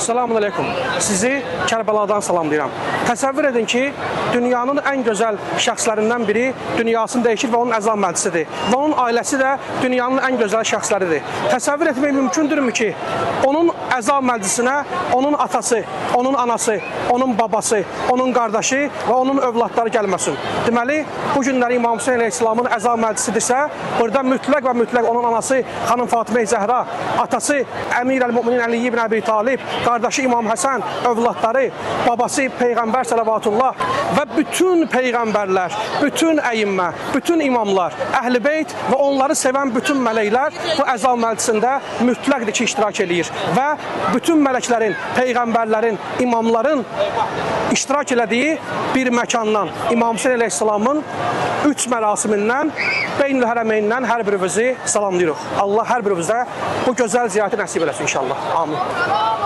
Selamun aleyküm. Sizi Kərbəladan salamlayıram. Təsəvvür edin ki, dünyanın ən gözəl şəxslərindən biri dünyasını dəyişir və onun əza müəllisidir. Və onun ailəsi də dünyanın ən gözəl şəxsləridir. Təsəvvür etmək mümkündürmü ki, onun əza müəllisinə onun atası, onun anası, onun babası, onun qardaşı və onun övladları gəlməsin. Deməli, bu günləri İmam Hüseyn əleyhissalamın əza müəllisidirsə, burada mütləq və mütləq onun anası xanım Fatimə Zəhra, atası Əmir əl-Müminin Əli ibn Əbi Talib, qardaşı İmam Həsən, övladları, babası Peyğəmbər Sələvatullah və bütün peyğəmbərlər, bütün əyimmə, bütün imamlar, Əhl-i Beyt və onları sevən bütün mələklər bu əza məclisində mütləqdir ki, iştirak edir və bütün mələklərin, peyğəmbərlərin, imamların iştirak elədiyi bir məkandan İmam Hüseyn əleyhissalamın 3 mərasimindən Beynül Hərəmeyindən hər birimizi salamlayırıq. Allah hər birimizə bu gözəl ziyarəti nəsib eləsin inşallah. Amin.